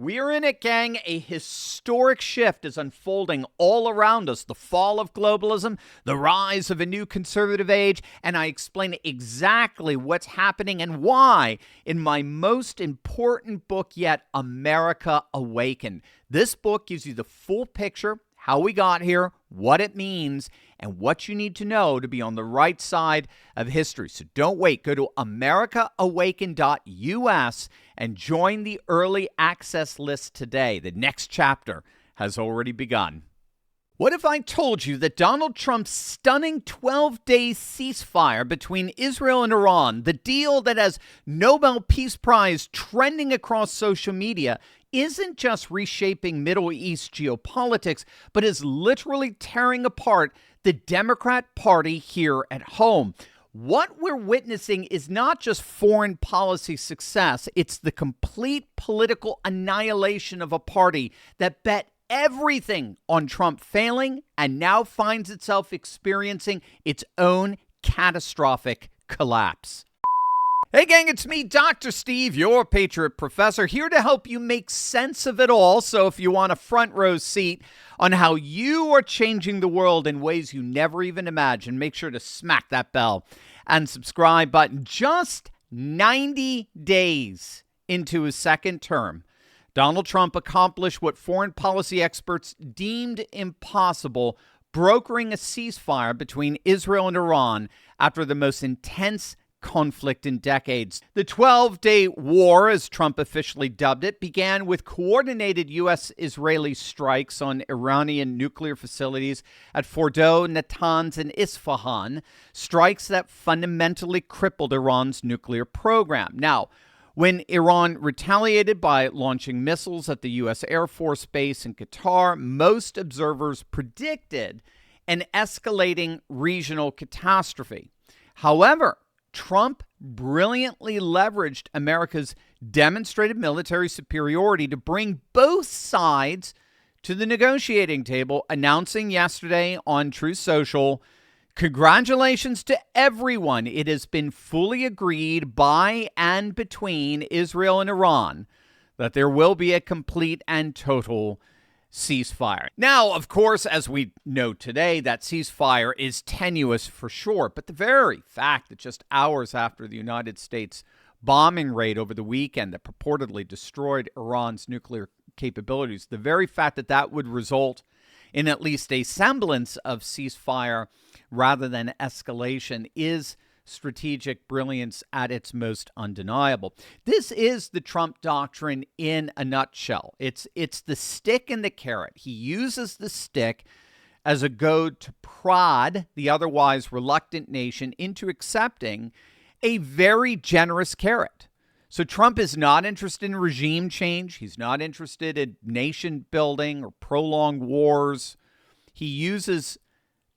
We're in it, gang. A historic shift is unfolding all around us. The fall of globalism, the rise of a new conservative age, and I explain exactly what's happening and why in my most important book yet, America Awakened. This book gives you the full picture, how we got here, what it means, and what you need to know to be on the right side of history. So don't wait. Go to americaawaken.us and join the early access list today. The next chapter has already begun. What if I told you that Donald Trump's stunning 12-day ceasefire between Israel and Iran, the deal that has Nobel Peace Prize trending across social media, isn't just reshaping Middle East geopolitics, but is literally tearing apart the Democrat Party here at home? What we're witnessing is not just foreign policy success, it's the complete political annihilation of a party that bet everything on Trump failing and now finds itself experiencing its own catastrophic collapse. Hey gang, it's me, Dr. Steve, your Patriot Professor, here to help you make sense of it all. So if you want a front row seat on how you are changing the world in ways you never even imagined, make sure to smack that bell and subscribe button. Just 90 days into his second term, Donald Trump accomplished what foreign policy experts deemed impossible, brokering a ceasefire between Israel and Iran after the most intense conflict in decades. The 12-day war, as Trump officially dubbed it, began with coordinated U.S.-Israeli strikes on Iranian nuclear facilities at Fordow, Natanz, and Isfahan, strikes that fundamentally crippled Iran's nuclear program. Now, when Iran retaliated by launching missiles at the U.S. Air Force Base in Qatar, most observers predicted an escalating regional catastrophe. However, Trump brilliantly leveraged America's demonstrated military superiority to bring both sides to the negotiating table, announcing yesterday on Truth Social, "Congratulations to everyone. It has been fully agreed by and between Israel and Iran that there will be a complete and total ceasefire." Now, of course, as we know today, that ceasefire is tenuous for sure. But the very fact that just hours after the United States bombing raid over the weekend that purportedly destroyed Iran's nuclear capabilities, the very fact that that would result in at least a semblance of ceasefire rather than escalation is strategic brilliance at its most undeniable. This is the Trump doctrine in a nutshell. It's the stick and the carrot. He uses the stick as a goad to prod the otherwise reluctant nation into accepting a very generous carrot. So Trump is not interested in regime change. He's not interested in nation building or prolonged wars. He uses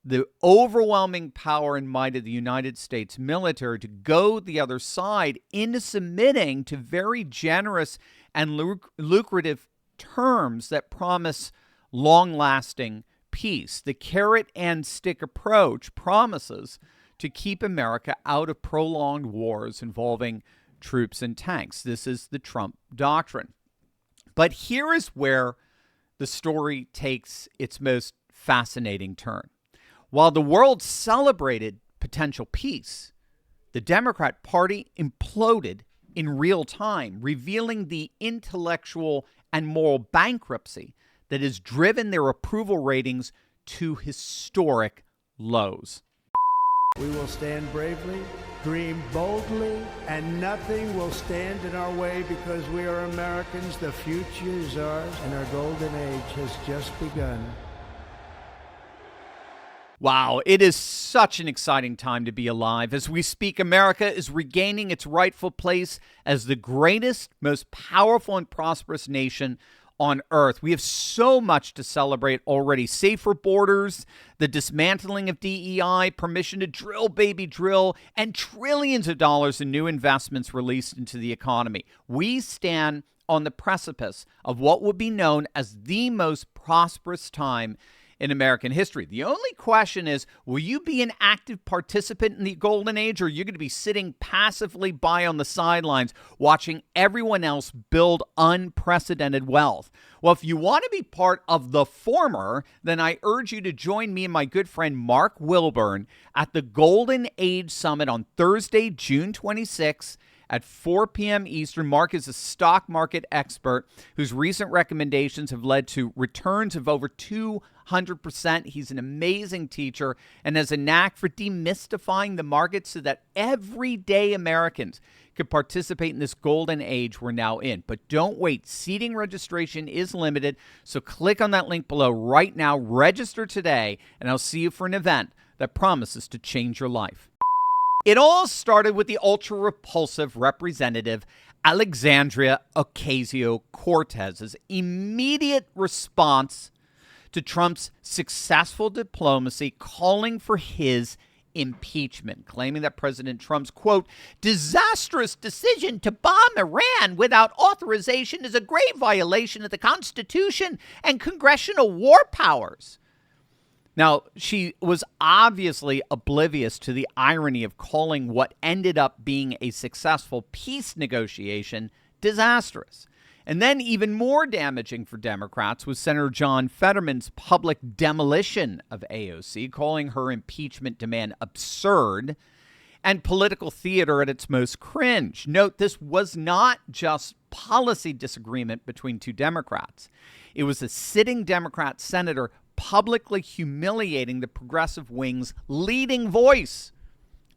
the overwhelming power and might of the United States military to goad the other side into submitting to very generous and lucrative terms that promise long-lasting peace. The carrot and stick approach promises to keep America out of prolonged wars involving troops and tanks. This is the Trump doctrine. But here is where the story takes its most fascinating turn. While the world celebrated potential peace, the Democrat Party imploded in real time, revealing the intellectual and moral bankruptcy that has driven their approval ratings to historic lows. We will stand bravely, dream boldly, and nothing will stand in our way because we are Americans. The future is ours, and our golden age has just begun. Wow, it is such an exciting time to be alive. As we speak, America is regaining its rightful place as the greatest, most powerful, and prosperous nation on earth. We have so much to celebrate already. Safer borders, the dismantling of DEI, permission to drill, baby, drill, and trillions of dollars in new investments released into the economy. We stand on the precipice of what would be known as the most prosperous time in American history. The only question is, will you be an active participant in the golden age, or are you going to be sitting passively by on the sidelines watching everyone else build unprecedented wealth? Well, if you want to be part of the former, then I urge you to join me and my good friend Mark Wilburn at the Golden Age Summit on Thursday, June 26th at 4 p.m. Eastern. Mark is a stock market expert whose recent recommendations have led to returns of over 200%. He's an amazing teacher and has a knack for demystifying the market so that everyday Americans could participate in this golden age we're now in. But don't wait. Seating registration is limited, so click on that link below right now. Register today, and I'll see you for an event that promises to change your life. It all started with the ultra-repulsive Representative Alexandria Ocasio-Cortez's immediate response to Trump's successful diplomacy, calling for his impeachment, claiming that President Trump's, quote, disastrous decision to bomb Iran without authorization is a grave violation of the Constitution and congressional war powers. Now, she was obviously oblivious to the irony of calling what ended up being a successful peace negotiation disastrous. And then even more damaging for Democrats was Senator John Fetterman's public demolition of AOC, calling her impeachment demand absurd and political theater at its most cringe. Note, this was not just policy disagreement between two Democrats. It was a sitting Democrat senator publicly humiliating the progressive wing's leading voice,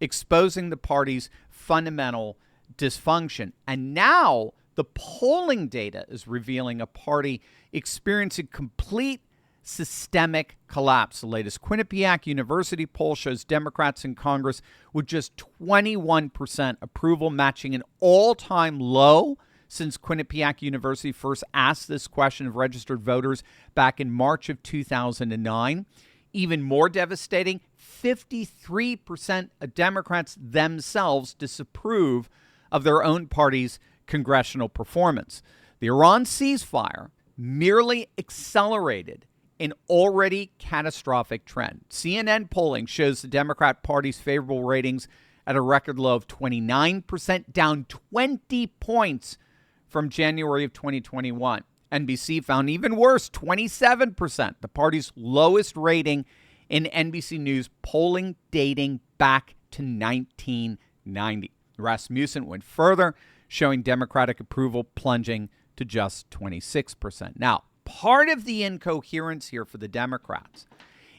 exposing the party's fundamental dysfunction. And now the polling data is revealing a party experiencing complete systemic collapse. The latest Quinnipiac University poll shows Democrats in Congress with just 21% approval, matching an all-time low since Quinnipiac University first asked this question of registered voters back in March of 2009. Even more devastating, 53% of Democrats themselves disapprove of their own party's congressional performance. The Iran ceasefire merely accelerated an already catastrophic trend. CNN polling shows the Democrat Party's favorable ratings at a record low of 29%, down 20 points from January of 2021. NBC found even worse, 27%, the party's lowest rating in NBC News polling dating back to 1990. Rasmussen went further, showing Democratic approval plunging to just 26%. Now, part of the incoherence here for the Democrats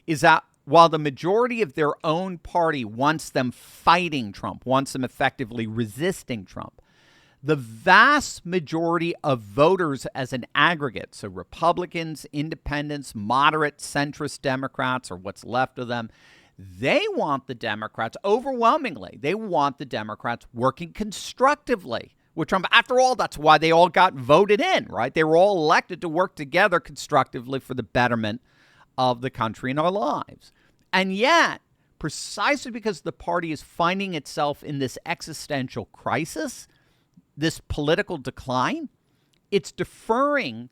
is that while the majority of their own party wants them fighting Trump, wants them effectively resisting Trump, the vast majority of voters as an aggregate, so Republicans, independents, moderate, centrist Democrats, or what's left of them, they want the Democrats, overwhelmingly, they want the Democrats working constructively with Trump. After all, that's why they all got voted in, right? They were all elected to work together constructively for the betterment of the country and our lives. And yet, precisely because the party is finding itself in this existential crisis, this political decline, it's deferring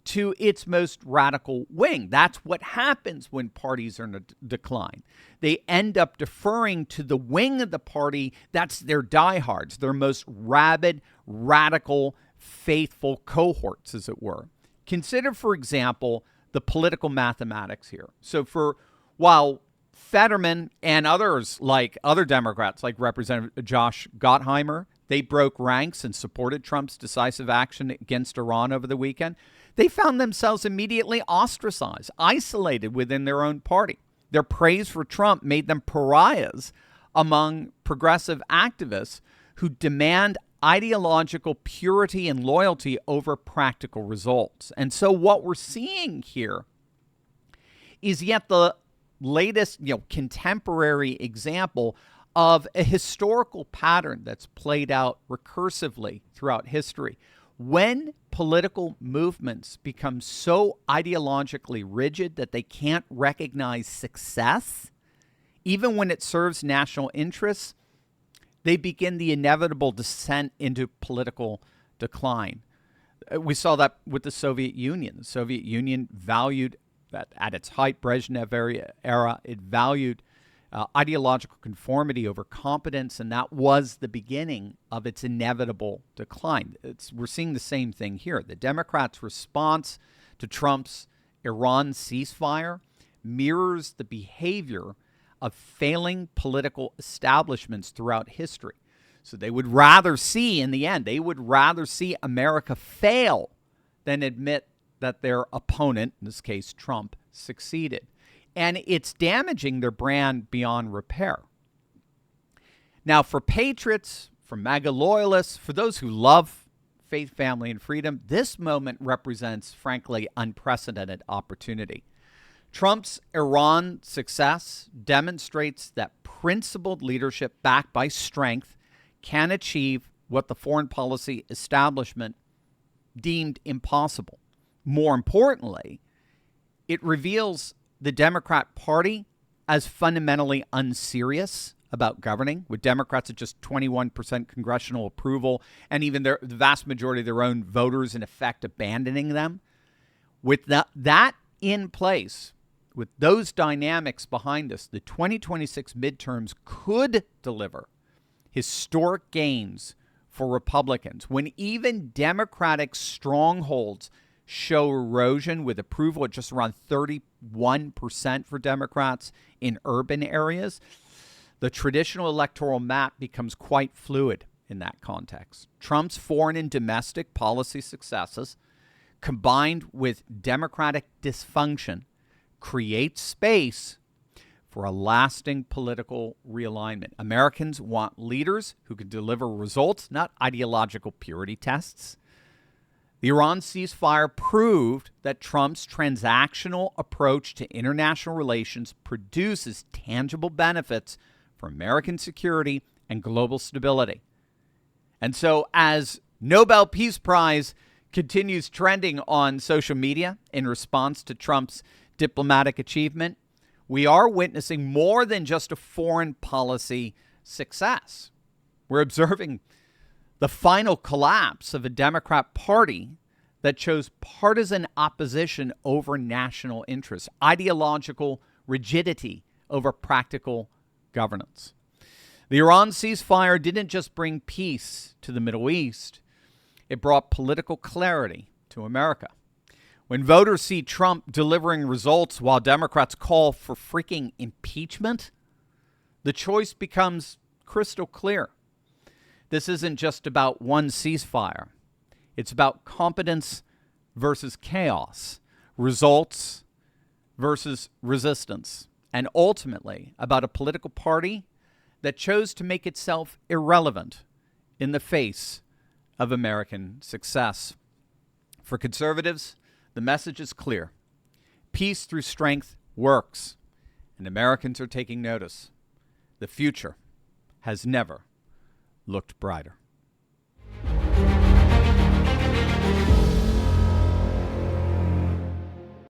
to its most radical wing. That's what happens when parties are in a decline. They end up deferring to the wing of the party that's their diehards, their most rabid, radical, faithful cohorts, as it were. Consider, for example, the political mathematics here. So while Fetterman and others, like other Democrats, like Representative Josh Gottheimer, they broke ranks and supported Trump's decisive action against Iran over the weekend, they found themselves immediately ostracized, isolated within their own party. Their praise for Trump made them pariahs among progressive activists who demand ideological purity and loyalty over practical results. And so what we're seeing here is yet the latest, contemporary example of a historical pattern that's played out recursively throughout history. When political movements become so ideologically rigid that they can't recognize success, even when it serves national interests, they begin the inevitable descent into political decline. We saw that with the Soviet Union. The Soviet Union valued that at its height, Brezhnev era, it valued ideological conformity over competence, and that was the beginning of its inevitable decline. We're seeing the same thing here. The Democrats' response to Trump's Iran ceasefire mirrors the behavior of failing political establishments throughout history. So they would rather see, in the end, they would rather see America fail than admit that their opponent, in this case Trump, succeeded. And it's damaging their brand beyond repair. Now, for patriots, for MAGA loyalists, for those who love faith, family, and freedom, this moment represents, frankly, unprecedented opportunity. Trump's Iran success demonstrates that principled leadership backed by strength can achieve what the foreign policy establishment deemed impossible. More importantly, it reveals the Democrat Party as fundamentally unserious about governing, with Democrats at just 21% congressional approval and even the vast majority of their own voters, in effect, abandoning them. With that in place, with those dynamics behind us, the 2026 midterms could deliver historic gains for Republicans when even Democratic strongholds show erosion, with approval at just around 31% for Democrats in urban areas. The traditional electoral map becomes quite fluid in that context. Trump's foreign and domestic policy successes, combined with Democratic dysfunction, create space for a lasting political realignment. Americans want leaders who can deliver results, not ideological purity tests. The Iran ceasefire proved that Trump's transactional approach to international relations produces tangible benefits for American security and global stability. And so as Nobel Peace Prize continues trending on social media in response to Trump's diplomatic achievement, we are witnessing more than just a foreign policy success. We're observing the final collapse of a Democrat Party that chose partisan opposition over national interests, ideological rigidity over practical governance. The Iran ceasefire didn't just bring peace to the Middle East, it brought political clarity to America. When voters see Trump delivering results while Democrats call for freaking impeachment, the choice becomes crystal clear. This isn't just about one ceasefire. It's about competence versus chaos, results versus resistance, and ultimately about a political party that chose to make itself irrelevant in the face of American success. For conservatives, the message is clear. Peace through strength works, and Americans are taking notice. The future has never looked brighter.